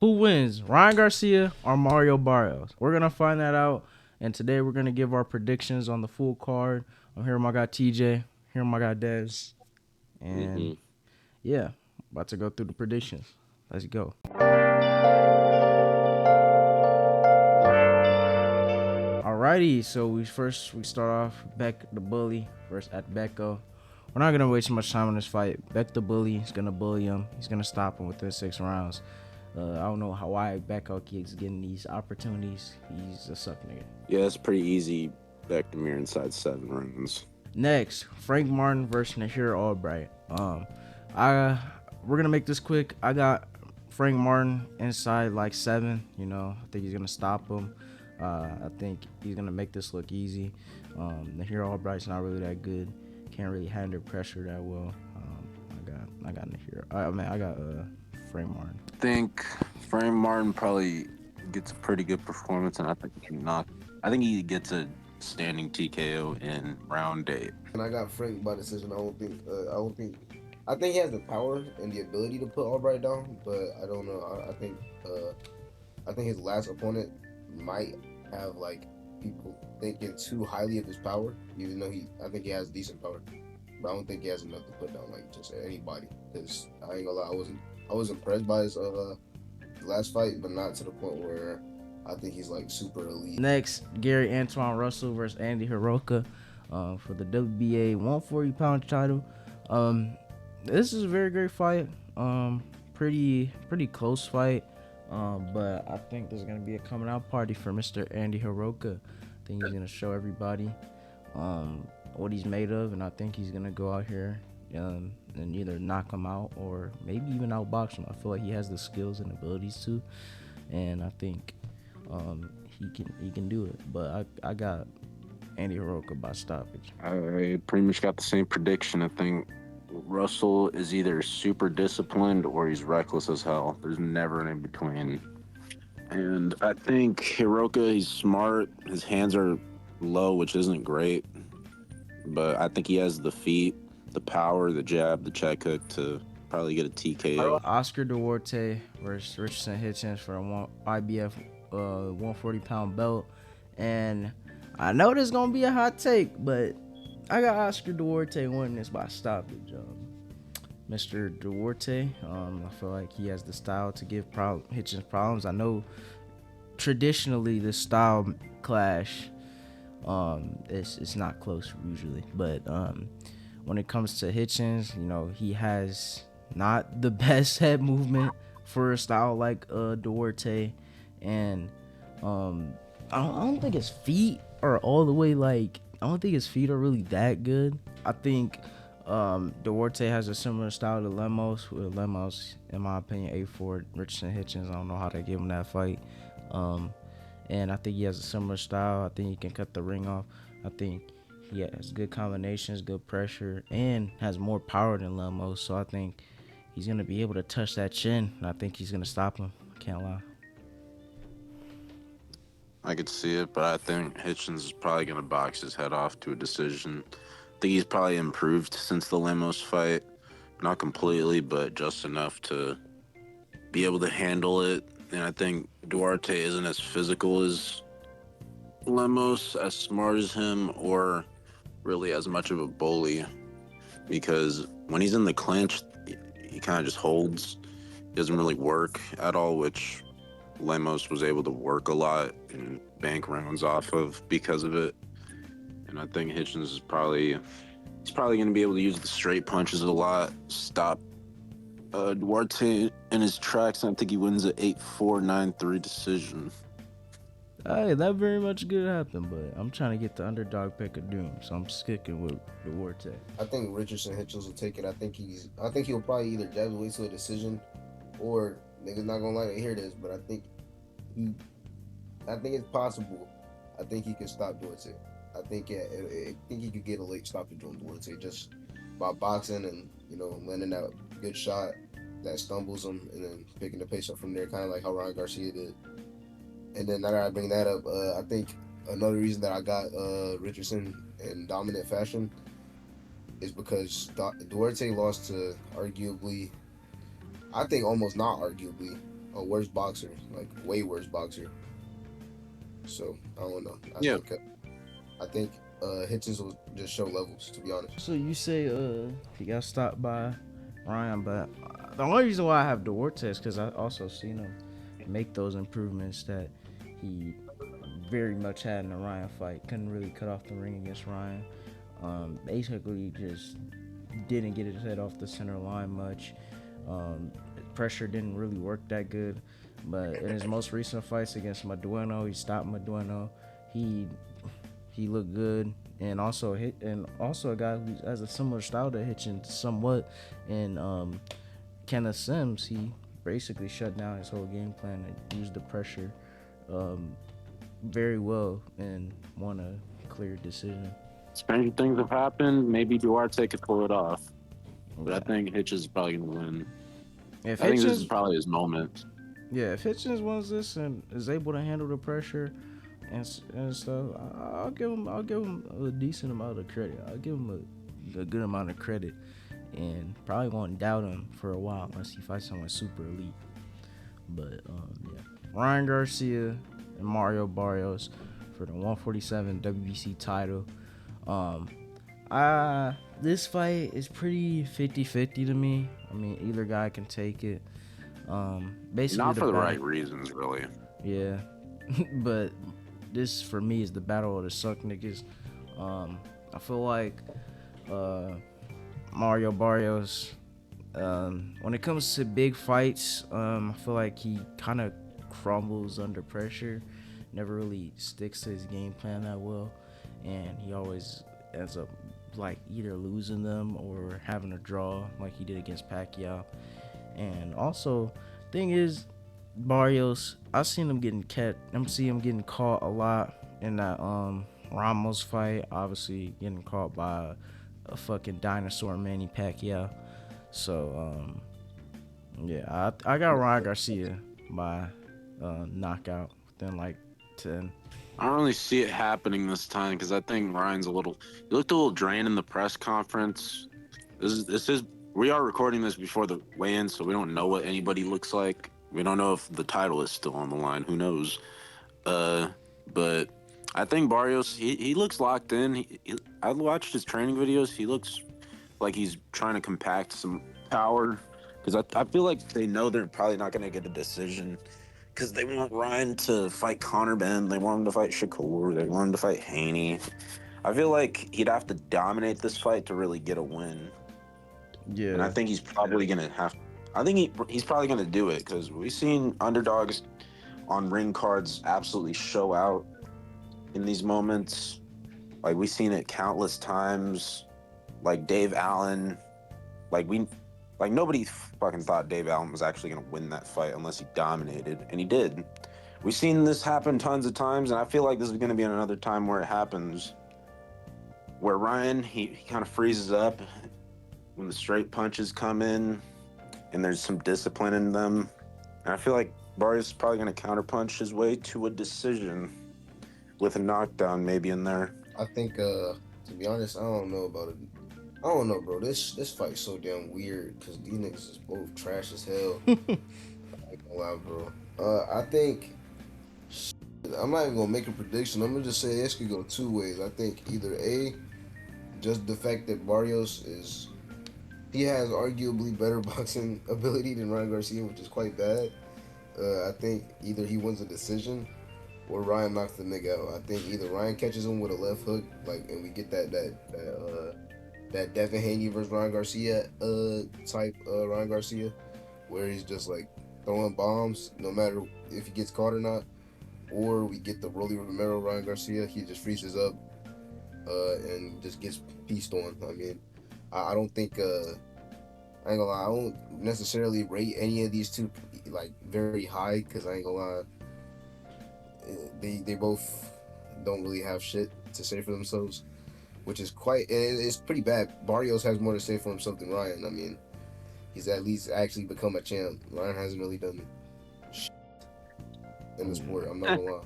Who wins, Ryan Garcia or Mario Barrios? We're gonna find that out, and today we're gonna give our predictions on the full card. I'm here with my guy TJ, here with my guy Dez, and hmm yeah, about to go through the predictions. Let's go. Alrighty, so we start off Beck the bully versus at Becco. We're not gonna waste too much time on this fight. Beck the bully is gonna bully him. He's gonna stop him within 6 rounds. I don't know why Becco keeps getting these opportunities. He's a suck nigga. Yeah, it's pretty easy. Back to mirror inside 7 rounds. Next, Frank Martin versus Nahir Albright. I we're gonna make this quick. I got Frank Martin inside like 7. I think he's gonna stop him. I think he's gonna make this look easy. Nahir Albright's not really that good. Can't really handle pressure that well. I got Nahir. I got Frank Martin. I think Frank Martin probably gets a pretty good performance, and I think he can knock. I think he gets a standing TKO in round 8. And I got Frank by decision. I think he has the power and the ability to put Albright down, but I don't know. I think his last opponent might have like people thinking too highly of his power, even though I think he has decent power, but I don't think he has enough to put down like just anybody. Because I ain't gonna lie, I was impressed by his last fight, but not to the point where I think he's like super elite. Next, Gary Antoine Russell versus Andy Hiroka for the WBA 140-pound title. This is a very great fight. Pretty close fight. But I think there's gonna be a coming out party for Mr. Andy Hiroka. I think he's gonna show everybody what he's made of, and I think he's gonna go out here and either knock him out or maybe even outbox him. I feel like he has the skills and abilities to, and I think he can do it. But I got Andy Hiroka by stoppage. I pretty much got the same prediction. I think Russell is either super disciplined or he's reckless as hell. There's never an in between. And I think Hiroka, he's smart. His hands are low, which isn't great. But I think he has the feet, the power, the jab, the check hook to probably get a TKO. Oscar Duarte versus Richardson Hitchens for the IBF 140-pound belt, and I know there's gonna be a hot take, but I got Oscar Duarte winning this by stoppage. Mr. Duarte, I feel like he has the style to give Hitchens problems. I know traditionally the style clash, it's not close usually, but when it comes to Hitchens, he has not the best head movement for a style like Duarte, and I don't think his feet are all the way like. I don't think his feet are really that good. I think Duarte has a similar style to Lemos. With Lemos, in my opinion, A4 Richardson Hitchens. I don't know how they give him that fight. And I think he has a similar style. I think he can cut the ring off. I think he has good combinations, good pressure, and has more power than Lemos. So I think he's gonna be able to touch that chin, and I think he's gonna stop him. I can't lie. I could see it, but I think Hitchens is probably going to box his head off to a decision. I think he's probably improved since the Lemos fight. Not completely, but just enough to be able to handle it. And I think Duarte isn't as physical as Lemos, as smart as him, or really as much of a bully. Because when he's in the clinch, he kind of just holds. He doesn't really work at all, which Lemos was able to work a lot and bank rounds off of because of it. And I think Hitchens is probably going to be able to use the straight punches a lot, stop Duarte in his tracks, and I think he wins an 8-4, 9-3 decision. Hey, that very much could happen, but I'm trying to get the underdog pick of doom, so I'm sticking with Duarte. I think Richardson Hitchens will take it. I think he'll probably either jab his way to a decision, or niggas not gonna like to hear this, but he, I think it's possible. I think he can stop Duarte. I think he could get a late stoppage on Duarte just by boxing and landing that good shot that stumbles him and then picking the pace up from there, kind of like how Ryan Garcia did. And then now that I bring that up, I think another reason that I got Richardson in dominant fashion is because Duarte lost to arguably, I think almost not arguably, a worse boxer, like way worse boxer. So I don't know. Yeah, I think Hitchens will just show levels. To be honest, So you say he got stopped by Ryan, but the only reason why I have Duarte is because I also seen him make those improvements that he very much had in the Ryan fight. Couldn't really cut off the ring against Ryan. Basically, just didn't get his head off the center line much. Pressure didn't really work that good. But in his most recent fights against Madueno, he stopped Madueno. He he looked good, and also a guy who has a similar style to Hitchens somewhat. And Kenneth Sims, he basically shut down his whole game plan and used the pressure um, very well and won a clear decision. stranger things have happened. Maybe Duarte could pull it off, but I Yeah. think Hitch is probably gonna win. If I think this is Hitchens, probably his moment. yeah, if Hitchens wins this and is able to handle the pressure and stuff, I'll give him a decent amount of credit. I'll give him a good amount of credit, and probably won't doubt him for a while unless he fights someone super elite. But yeah, Ryan Garcia and Mario Barrios for the 147 WBC title. Um, this fight is pretty 50-50 to me. I mean, either guy can take it. Basically Not the for the battle. right reasons, really. Yeah, but this for me is the battle of the suck niggas. I feel like uh, Mario Barrios. When it comes to big fights, I feel like he kind of crumbles under pressure. Never really sticks to his game plan that well, and he always ends up like either losing them or having a draw, like he did against Pacquiao. And also, thing is, Barrios, I seen him getting cat. I'm see him getting caught a lot in that Ramos fight. Obviously, getting caught by a fucking dinosaur Manny Pacquiao. So yeah, I got Ryan Garcia by knockout within like 10. I don't really see it happening this time because I think Ryan's a little. He looked a little drained in the press conference. This is we are recording this before the weigh-in, so we don't know what anybody looks like. We don't know if the title is still on the line. Who knows? Uh, but I think Barrios he looks locked in. I watched his training videos. He looks like he's trying to compact some power because I feel like they know they're probably not going to get a decision because they want Ryan to fight Conor Ben. They want him to fight Shakur. They want him to fight Haney. I feel like he'd have to dominate this fight to really get a win, and I Yeah, think he's probably gonna have. I think he's probably gonna do it because we've seen underdogs on ring cards absolutely show out in these moments. Like we've seen it countless times. Like Dave Allen, like we, like nobody fucking thought Dave Allen was actually gonna win that fight unless he dominated, and he did. We've seen this happen tons of times, and I feel like this is gonna be another time where it happens. Where Ryan he kind of freezes up when the straight punches come in, and there's some discipline in them. And I feel like Barrios is probably gonna counterpunch his way to a decision with a knockdown maybe in there. I think to be honest, I don't know about it. I don't know, bro. This fight's so damn weird because these niggas is both trash as hell. I ain't gonna lie, bro. I think I'm not even gonna make a prediction. I'm gonna just say this could go two ways. I think either A, just the fact that Barrios is he has arguably better boxing ability than Ryan Garcia, which is quite bad. I think either he wins a decision or Ryan knocks the nigga out. I think either Ryan catches him with a left hook, like, and we get that Devin Haney versus Ryan Garcia type Ryan Garcia, where he's just like throwing bombs no matter if he gets caught or not, or we get the Rolly Romero Ryan Garcia. He just freezes up and just gets pieced on. I mean, I don't think I ain't gonna lie, I don't necessarily rate any of these two like very high because I ain't gonna lie, they both don't really have shit to say for themselves, which is quite it's pretty bad. Barrios has more to say for himself than Ryan. I mean, he's at least actually become a champ. Ryan hasn't really done shit in the sport. I'm not gonna lie.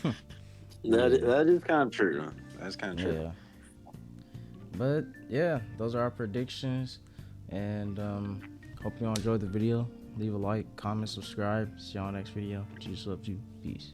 That yeah, that is kind of true. That's kind of true. yeah. But yeah, those are our predictions, and hope you all enjoyed the video. Leave a like, comment, subscribe. See y'all next video. Jesus loves you. Peace.